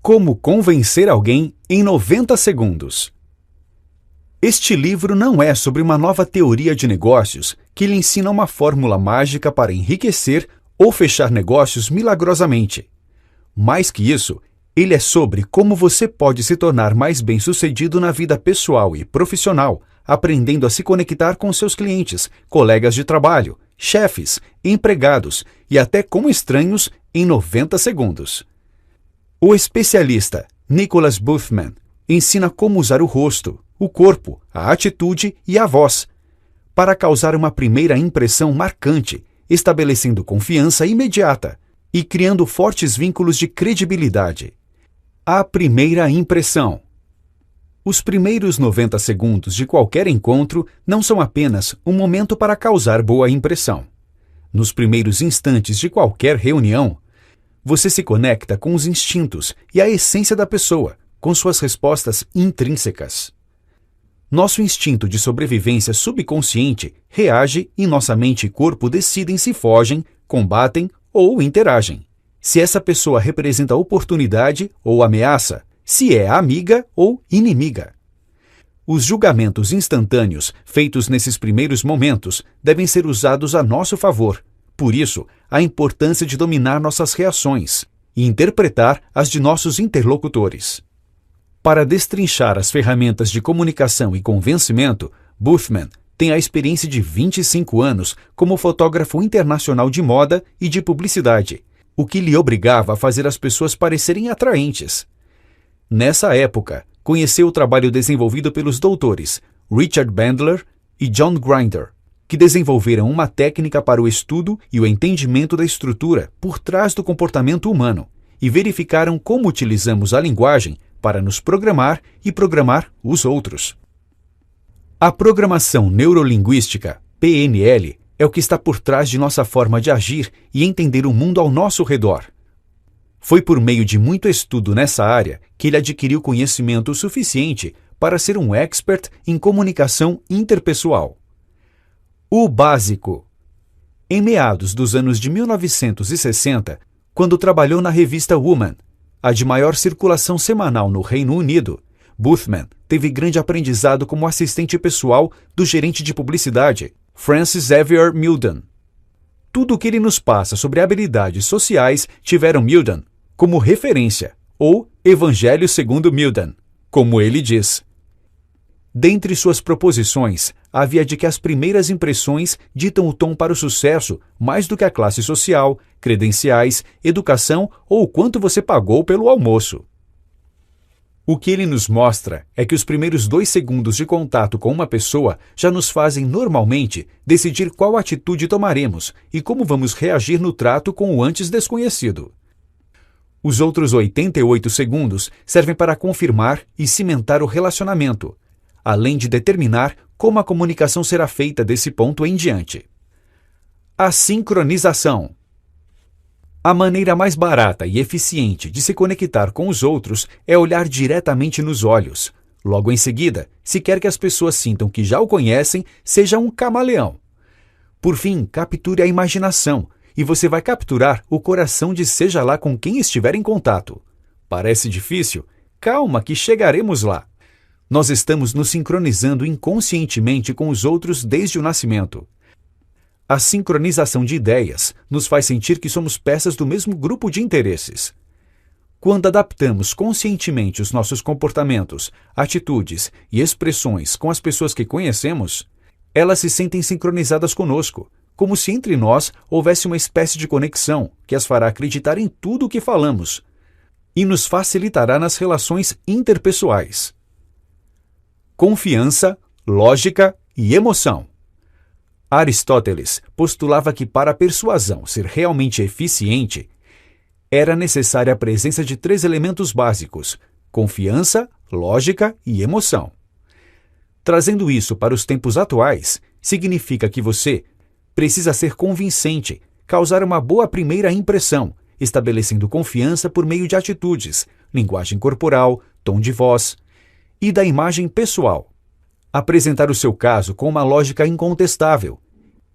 Como convencer alguém em 90 segundos. Este livro não é sobre uma nova teoria de negócios que lhe ensina uma fórmula mágica para enriquecer ou fechar negócios milagrosamente. Mais que isso, ele é sobre como você pode se tornar mais bem-sucedido na vida pessoal e profissional, aprendendo a se conectar com seus clientes, colegas de trabalho, chefes, empregados e até com estranhos em 90 segundos. O especialista Nicholas Boothman ensina como usar o rosto, o corpo, a atitude e a voz para causar uma primeira impressão marcante, estabelecendo confiança imediata e criando fortes vínculos de credibilidade. A primeira impressão. Os primeiros 90 segundos de qualquer encontro não são apenas um momento para causar boa impressão. Nos primeiros instantes de qualquer reunião, você se conecta com os instintos e a essência da pessoa, com suas respostas intrínsecas. Nosso instinto de sobrevivência subconsciente reage e nossa mente e corpo decidem se fogem, combatem ou interagem. Se essa pessoa representa oportunidade ou ameaça, se é amiga ou inimiga. Os julgamentos instantâneos feitos nesses primeiros momentos devem ser usados a nosso favor. Por isso, a importância de dominar nossas reações e interpretar as de nossos interlocutores. Para destrinchar as ferramentas de comunicação e convencimento, Boothman tem a experiência de 25 anos como fotógrafo internacional de moda e de publicidade, o que lhe obrigava a fazer as pessoas parecerem atraentes. Nessa época, conheceu o trabalho desenvolvido pelos doutores Richard Bandler e John Grinder, que desenvolveram uma técnica para o estudo e o entendimento da estrutura por trás do comportamento humano e verificaram como utilizamos a linguagem para nos programar e programar os outros. A programação neurolinguística, PNL, é o que está por trás de nossa forma de agir e entender o mundo ao nosso redor. Foi por meio de muito estudo nessa área que ele adquiriu conhecimento suficiente para ser um expert em comunicação interpessoal. O básico. Em meados dos anos de 1960, quando trabalhou na revista Woman, a de maior circulação semanal no Reino Unido, Boothman teve grande aprendizado como assistente pessoal do gerente de publicidade, Francis Xavier Milden. Tudo o que ele nos passa sobre habilidades sociais tiveram Milden como referência, ou Evangelho segundo Milden, como ele diz. Dentre suas proposições, havia de que as primeiras impressões ditam o tom para o sucesso mais do que a classe social, credenciais, educação ou o quanto você pagou pelo almoço. O que ele nos mostra é que os primeiros 2 segundos de contato com uma pessoa já nos fazem, normalmente, decidir qual atitude tomaremos e como vamos reagir no trato com o antes desconhecido. Os outros 88 segundos servem para confirmar e cimentar o relacionamento, além de determinar como a comunicação será feita desse ponto em diante. A sincronização. A maneira mais barata e eficiente de se conectar com os outros é olhar diretamente nos olhos. Logo em seguida, se quer que as pessoas sintam que já o conhecem, seja um camaleão. Por fim, capture a imaginação, e você vai capturar o coração de seja lá com quem estiver em contato. Parece difícil? Calma que chegaremos lá. Nós estamos nos sincronizando inconscientemente com os outros desde o nascimento. A sincronização de ideias nos faz sentir que somos peças do mesmo grupo de interesses. Quando adaptamos conscientemente os nossos comportamentos, atitudes e expressões com as pessoas que conhecemos, elas se sentem sincronizadas conosco, como se entre nós houvesse uma espécie de conexão que as fará acreditar em tudo o que falamos e nos facilitará nas relações interpessoais. Confiança, lógica e emoção. Aristóteles postulava que para a persuasão ser realmente eficiente, era necessária a presença de 3 elementos básicos: confiança, lógica e emoção. Trazendo isso para os tempos atuais, significa que você precisa ser convincente, causar uma boa primeira impressão, estabelecendo confiança por meio de atitudes, linguagem corporal, tom de voz e da imagem pessoal. Apresentar o seu caso com uma lógica incontestável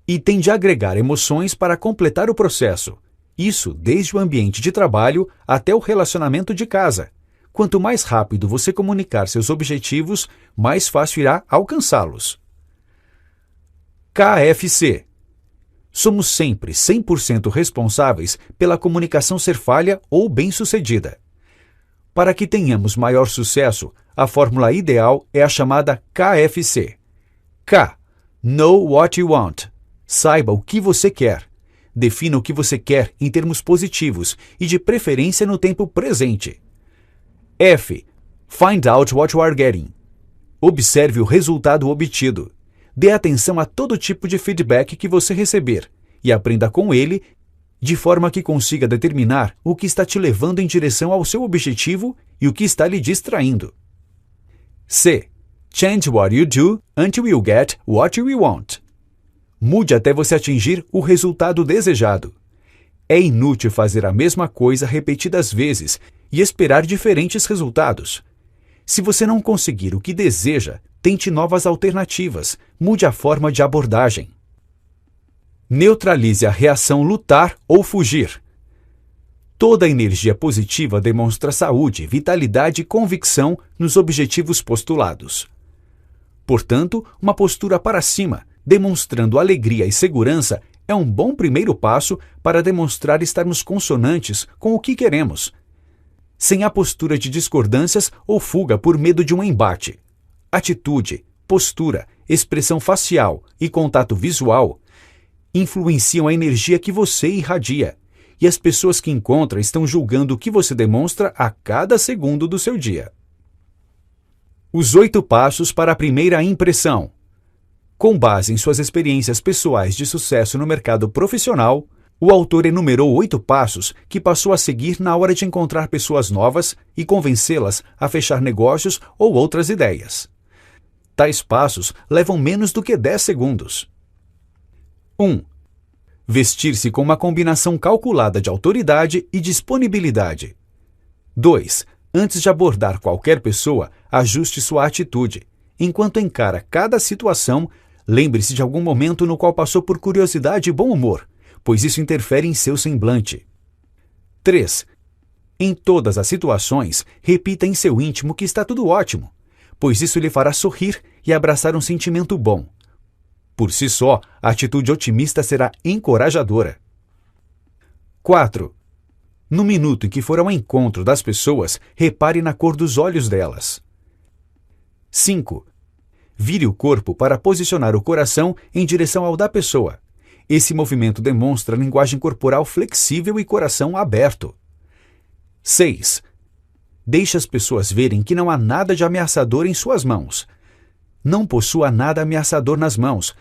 e tem de agregar emoções para completar o processo. Isso desde o ambiente de trabalho até o relacionamento de casa, Quanto mais rápido você comunicar seus objetivos, mais fácil irá alcançá-los. KFC. Somos sempre 100% responsáveis pela comunicação ser falha ou bem-sucedida. Para que tenhamos maior sucesso, a fórmula ideal é a chamada KFC. K. Know what you want. Saiba o que você quer. Defina o que você quer em termos positivos e, de preferência, no tempo presente. F. Find out what you are getting. Observe o resultado obtido. Dê atenção a todo tipo de feedback que você receber e aprenda com ele, de forma que consiga determinar o que está te levando em direção ao seu objetivo e o que está lhe distraindo. C. Change what you do until you get what you want. Mude até você atingir o resultado desejado. É inútil fazer a mesma coisa repetidas vezes e esperar diferentes resultados. Se você não conseguir o que deseja, tente novas alternativas, mude a forma de abordagem. Neutralize a reação lutar ou fugir. Toda energia positiva demonstra saúde, vitalidade e convicção nos objetivos postulados. Portanto, uma postura para cima, demonstrando alegria e segurança, é um bom primeiro passo para demonstrar estarmos consonantes com o que queremos, sem a postura de discordâncias ou fuga por medo de um embate. Atitude, postura, expressão facial e contato visual influenciam a energia que você irradia, e as pessoas que encontra estão julgando o que você demonstra a cada segundo do seu dia. Os 8 passos para a primeira impressão. Com base em suas experiências pessoais de sucesso no mercado profissional, o autor enumerou 8 passos que passou a seguir na hora de encontrar pessoas novas e convencê-las a fechar negócios ou outras ideias. Tais passos levam menos do que 10 segundos. 1. Vestir-se com uma combinação calculada de autoridade e disponibilidade. 2. Antes de abordar qualquer pessoa, ajuste sua atitude. Enquanto encara cada situação, lembre-se de algum momento no qual passou por curiosidade e bom humor, pois isso interfere em seu semblante. 3. Em todas as situações, repita em seu íntimo que está tudo ótimo, pois isso lhe fará sorrir e abraçar um sentimento bom. Por si só, a atitude otimista será encorajadora. 4. No minuto em que for ao encontro das pessoas, repare na cor dos olhos delas. 5. Vire o corpo para posicionar o coração em direção ao da pessoa. Esse movimento demonstra linguagem corporal flexível e coração aberto. 6. Deixe as pessoas verem que não há nada de ameaçador em suas mãos. Não possua nada ameaçador nas mãos,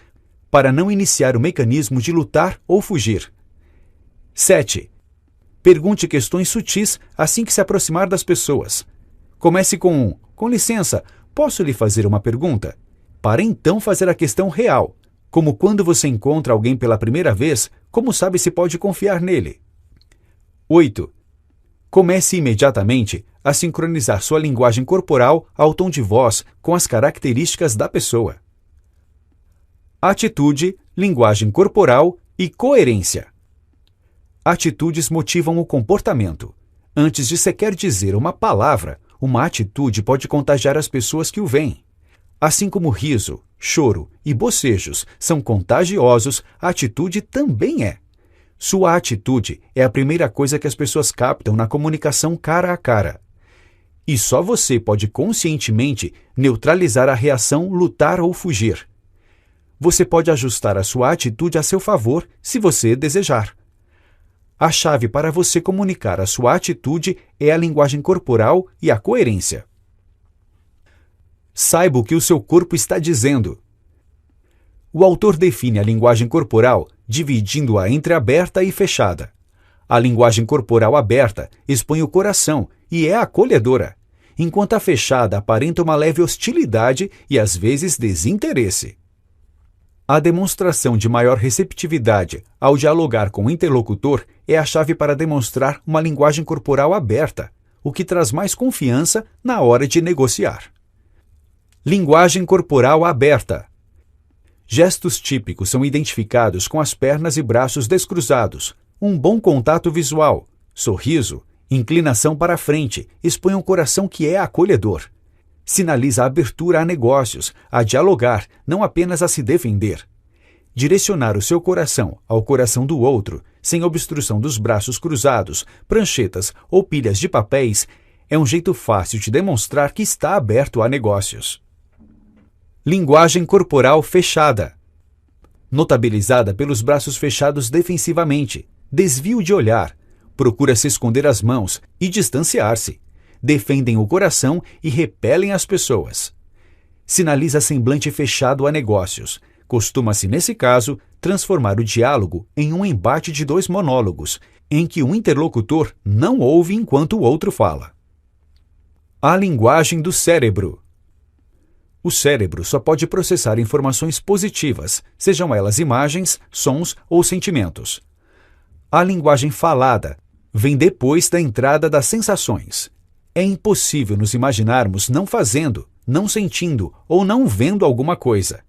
para não iniciar o mecanismo de lutar ou fugir. 7. Pergunte questões sutis assim que se aproximar das pessoas. Comece com licença, posso lhe fazer uma pergunta? Para então fazer a questão real, como quando você encontra alguém pela primeira vez, como sabe se pode confiar nele? 8. Comece imediatamente a sincronizar sua linguagem corporal ao tom de voz com as características da pessoa. Atitude, linguagem corporal e coerência. Atitudes motivam o comportamento. Antes de sequer dizer uma palavra, uma atitude pode contagiar as pessoas que o veem. Assim como riso, choro e bocejos são contagiosos, a atitude também é. Sua atitude é a primeira coisa que as pessoas captam na comunicação cara a cara. E só você pode conscientemente neutralizar a reação lutar ou fugir. Você pode ajustar a sua atitude a seu favor se você desejar. A chave para você comunicar a sua atitude é a linguagem corporal e a coerência. Saiba o que o seu corpo está dizendo. O autor define a linguagem corporal dividindo-a entre aberta e fechada. A linguagem corporal aberta expõe o coração e é acolhedora, enquanto a fechada aparenta uma leve hostilidade e às vezes desinteresse. A demonstração de maior receptividade ao dialogar com o interlocutor é a chave para demonstrar uma linguagem corporal aberta, o que traz mais confiança na hora de negociar. Linguagem corporal aberta. Gestos típicos são identificados com as pernas e braços descruzados, um bom contato visual, sorriso Inclinação para a frente expõe um coração que é acolhedor. Sinaliza a abertura a negócios, a dialogar, não apenas a se defender. Direcionar o seu coração ao coração do outro, sem obstrução dos braços cruzados, pranchetas ou pilhas de papéis, é um jeito fácil de demonstrar que está aberto a negócios. Linguagem corporal fechada. Notabilizada pelos braços fechados defensivamente, desvio de olhar, procura se esconder as mãos e distanciar-se. Defendem o coração e repelem as pessoas. Sinaliza semblante fechado a negócios. Costuma-se, nesse caso, transformar o diálogo em um embate de dois monólogos, em que um interlocutor não ouve enquanto o outro fala. A linguagem do cérebro. O cérebro só pode processar informações positivas, sejam elas imagens, sons ou sentimentos. A linguagem falada vem depois da entrada das sensações. É impossível nos imaginarmos não fazendo, não sentindo ou não vendo alguma coisa,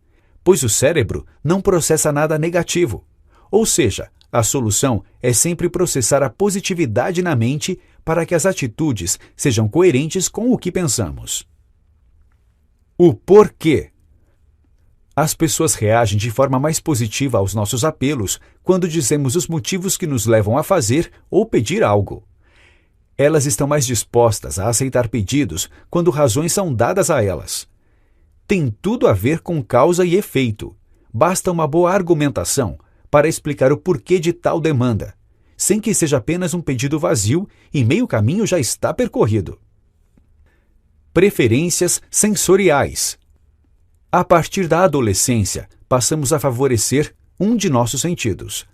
pois o cérebro não processa nada negativo. Ou seja, a solução é sempre processar a positividade na mente para que as atitudes sejam coerentes com o que pensamos. O porquê. As pessoas reagem de forma mais positiva aos nossos apelos quando dizemos os motivos que nos levam a fazer ou pedir algo. Elas estão mais dispostas a aceitar pedidos quando razões são dadas a elas. Tem tudo a ver com causa e efeito. Basta uma boa argumentação para explicar o porquê de tal demanda, sem que seja apenas um pedido vazio e meio caminho já está percorrido. Preferências sensoriais. A partir da adolescência, passamos a favorecer um de nossos sentidos.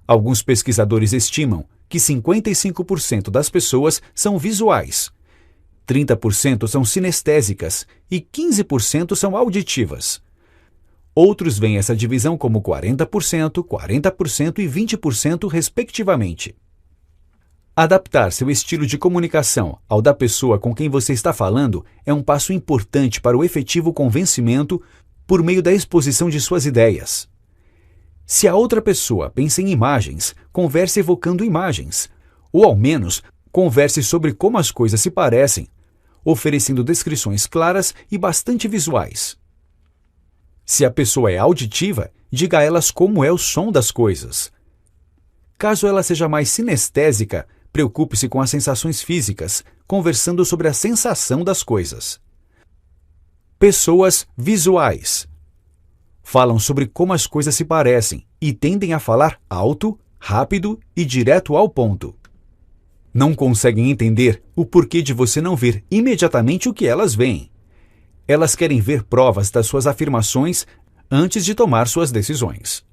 Alguns pesquisadores estimam que 55% das pessoas são visuais, 30% são sinestésicas e 15% são auditivas. Outros veem essa divisão como 40%, 40% e 20%, respectivamente. Adaptar seu estilo de comunicação ao da pessoa com quem você está falando é um passo importante para o efetivo convencimento por meio da exposição de suas ideias. Se a outra pessoa pensa em imagens, converse evocando imagens, ou ao menos converse sobre como as coisas se parecem, oferecendo descrições claras e bastante visuais. Se a pessoa é auditiva, diga a elas como é o som das coisas. Caso ela seja mais sinestésica, preocupe-se com as sensações físicas, conversando sobre a sensação das coisas. Pessoas visuais. Falam sobre como as coisas se parecem e tendem a falar alto, rápido e direto ao ponto. Não conseguem entender o porquê de você não ver imediatamente o que elas veem. Elas querem ver provas das suas afirmações antes de tomar suas decisões.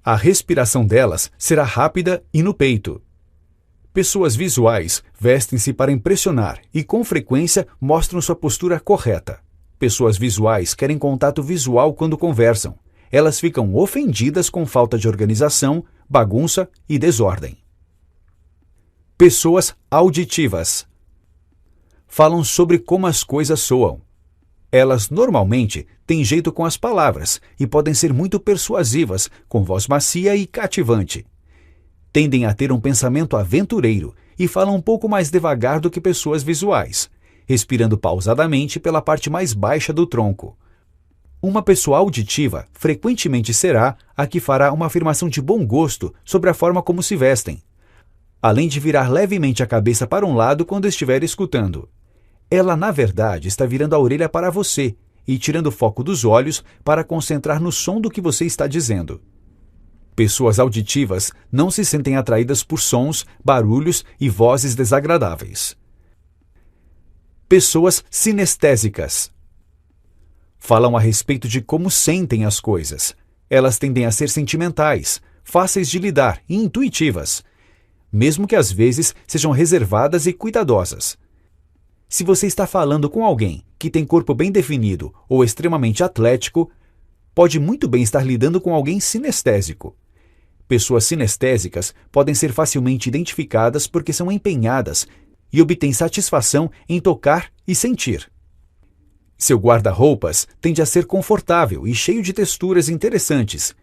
A respiração delas será rápida e no peito. Pessoas visuais vestem-se para impressionar e, com frequência, mostram sua postura correta. Pessoas visuais querem contato visual quando conversam. Elas ficam ofendidas com falta de organização, bagunça e desordem. Pessoas auditivas. Falam sobre como as coisas soam. Elas normalmente têm jeito com as palavras e podem ser muito persuasivas, com voz macia e cativante. Tendem a ter um pensamento aventureiro e falam um pouco mais devagar do que pessoas visuais, respirando pausadamente pela parte mais baixa do tronco. Uma pessoa auditiva frequentemente será a que fará uma afirmação de bom gosto sobre a forma como se vestem, além de virar levemente a cabeça para um lado quando estiver escutando. Ela, na verdade, está virando a orelha para você e tirando o foco dos olhos para concentrar no som do que você está dizendo. Pessoas auditivas não se sentem atraídas por sons, barulhos e vozes desagradáveis. Pessoas sinestésicas. Falam a respeito de como sentem as coisas. Elas tendem a ser sentimentais, fáceis de lidar e intuitivas, mesmo que às vezes sejam reservadas e cuidadosas. Se você está falando com alguém que tem corpo bem definido ou extremamente atlético, pode muito bem estar lidando com alguém sinestésico. Pessoas sinestésicas podem ser facilmente identificadas porque são empenhadas e obtêm satisfação em tocar e sentir. Seu guarda-roupas tende a ser confortável e cheio de texturas interessantes,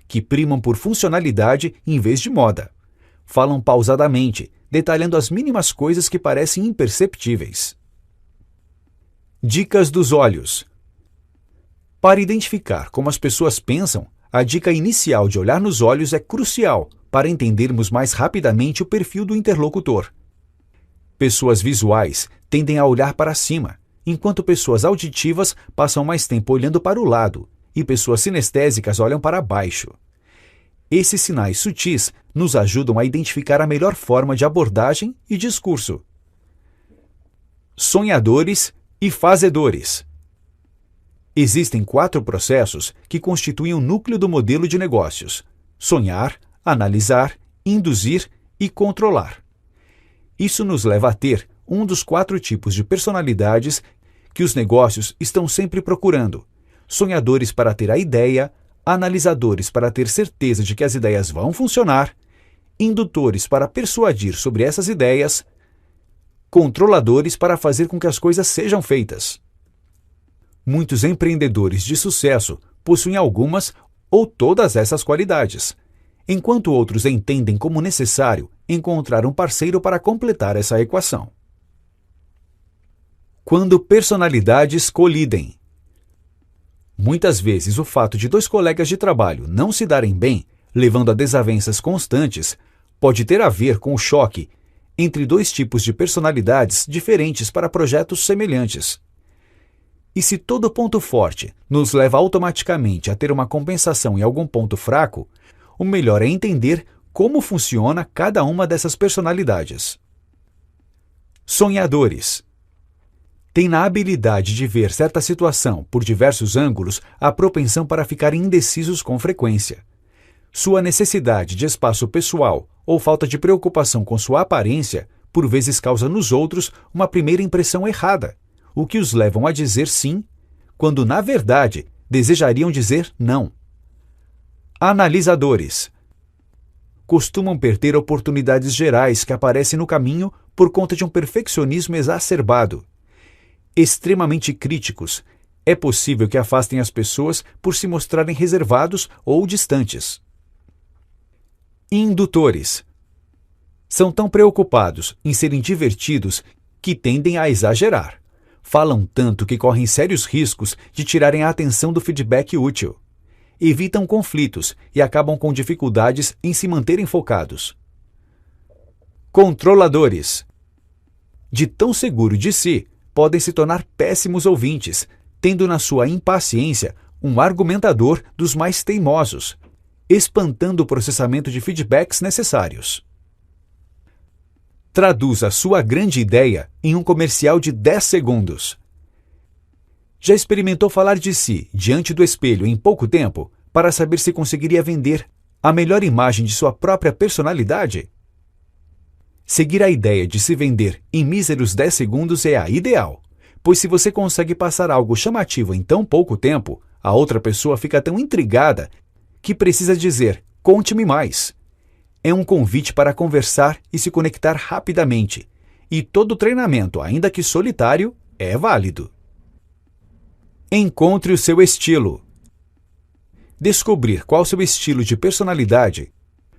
que primam por funcionalidade em vez de moda. Falam pausadamente, detalhando as mínimas coisas que parecem imperceptíveis. Dicas dos olhos. Para identificar como as pessoas pensam, a dica inicial de olhar nos olhos é crucial para entendermos mais rapidamente o perfil do interlocutor. Pessoas visuais tendem a olhar para cima, enquanto pessoas auditivas passam mais tempo olhando para o lado e pessoas sinestésicas olham para baixo. Esses sinais sutis nos ajudam a identificar a melhor forma de abordagem e discurso. Sonhadores e fazedores. Existem 4 processos que constituem o núcleo do modelo de negócios: sonhar, analisar, induzir e controlar. Isso nos leva a ter um dos 4 tipos de personalidades que os negócios estão sempre procurando: sonhadores para ter a ideia, analisadores para ter certeza de que as ideias vão funcionar, indutores para persuadir sobre essas ideias, controladores para fazer com que as coisas sejam feitas. Muitos empreendedores de sucesso possuem algumas ou todas essas qualidades, enquanto outros entendem como necessário encontrar um parceiro para completar essa equação. Quando personalidades colidem. Muitas vezes o fato de 2 colegas de trabalho não se darem bem, levando a desavenças constantes, pode ter a ver com o choque entre 2 tipos de personalidades diferentes para projetos semelhantes. E se todo ponto forte nos leva automaticamente a ter uma compensação em algum ponto fraco, o melhor é entender como funciona cada uma dessas personalidades. Sonhadores. Tem na habilidade de ver certa situação por diversos ângulos a propensão para ficar indecisos com frequência. Sua necessidade de espaço pessoal ou falta de preocupação com sua aparência, por vezes causa nos outros uma primeira impressão errada, o que os levam a dizer sim, quando na verdade desejariam dizer não. Analisadores. Costumam perder oportunidades gerais que aparecem no caminho por conta de um perfeccionismo exacerbado. Extremamente críticos, é possível que afastem as pessoas por se mostrarem reservados ou distantes. Indutores. São tão preocupados em serem divertidos que tendem a exagerar. Falam tanto que correm sérios riscos de tirarem a atenção do feedback útil. Evitam conflitos e acabam com dificuldades em se manterem focados. Controladores. De tão seguro de si, podem se tornar péssimos ouvintes, tendo na sua impaciência um argumentador dos mais teimosos, espantando o processamento de feedbacks necessários. Traduza sua grande ideia em um comercial de 10 segundos. Já experimentou falar de si diante do espelho em pouco tempo para saber se conseguiria vender a melhor imagem de sua própria personalidade? Seguir a ideia de se vender em míseros 10 segundos é a ideal, pois se você consegue passar algo chamativo em tão pouco tempo, a outra pessoa fica tão intrigada que precisa dizer: "Conte-me mais". É um convite para conversar e se conectar rapidamente, e todo treinamento, ainda que solitário, é válido. Encontre o seu estilo. Descobrir qual seu estilo de personalidade,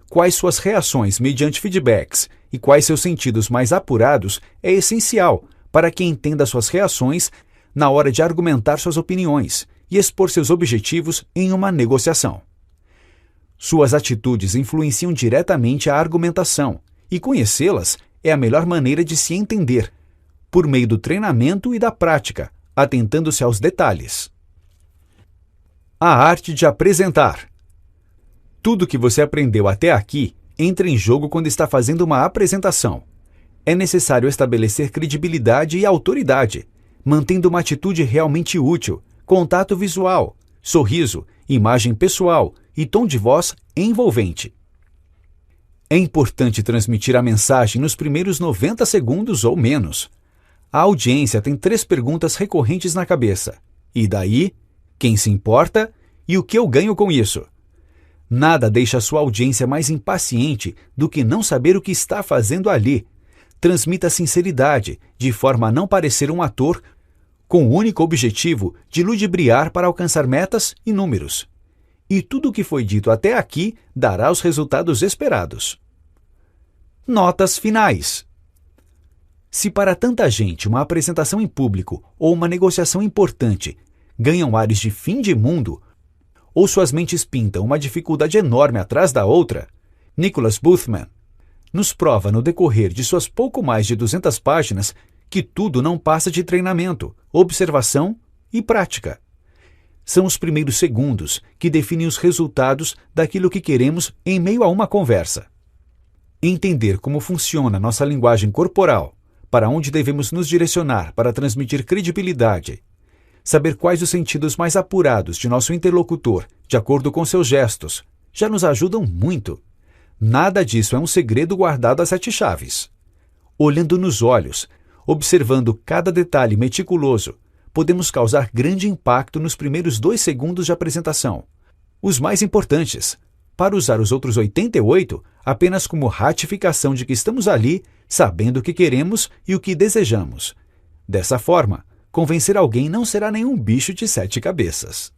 quais suas reações mediante feedbacks e quais seus sentidos mais apurados é essencial para que entenda suas reações na hora de argumentar suas opiniões e expor seus objetivos em uma negociação. Suas atitudes influenciam diretamente a argumentação, e conhecê-las é a melhor maneira de se entender, por meio do treinamento e da prática, atentando-se aos detalhes. A arte de apresentar. Tudo que você aprendeu até aqui entra em jogo quando está fazendo uma apresentação. É necessário estabelecer credibilidade e autoridade, mantendo uma atitude realmente útil, contato visual, sorriso, imagem pessoal e tom de voz envolvente. É importante transmitir a mensagem nos primeiros 90 segundos ou menos. A audiência tem 3 perguntas recorrentes na cabeça. E daí? Quem se importa? E o que eu ganho com isso? Nada deixa a sua audiência mais impaciente do que não saber o que está fazendo ali. Transmita sinceridade, de forma a não parecer um ator com o único objetivo de ludibriar para alcançar metas e números. E tudo o que foi dito até aqui dará os resultados esperados. Notas finais. Se para tanta gente uma apresentação em público ou uma negociação importante ganham ares de fim de mundo, ou suas mentes pintam uma dificuldade enorme atrás da outra, Nicholas Boothman nos prova no decorrer de suas pouco mais de 200 páginas que tudo não passa de treinamento, observação e prática. São os primeiros segundos que definem os resultados daquilo que queremos em meio a uma conversa. Entender como funciona nossa linguagem corporal, para onde devemos nos direcionar para transmitir credibilidade, saber quais os sentidos mais apurados de nosso interlocutor, de acordo com seus gestos, já nos ajudam muito. Nada disso é um segredo guardado a 7 chaves. Olhando nos olhos, observando cada detalhe meticuloso, podemos causar grande impacto nos primeiros 2 segundos de apresentação. Os mais importantes, para usar os outros 88 apenas como ratificação de que estamos ali, sabendo o que queremos e o que desejamos. Dessa forma, convencer alguém não será nenhum bicho de 7 cabeças.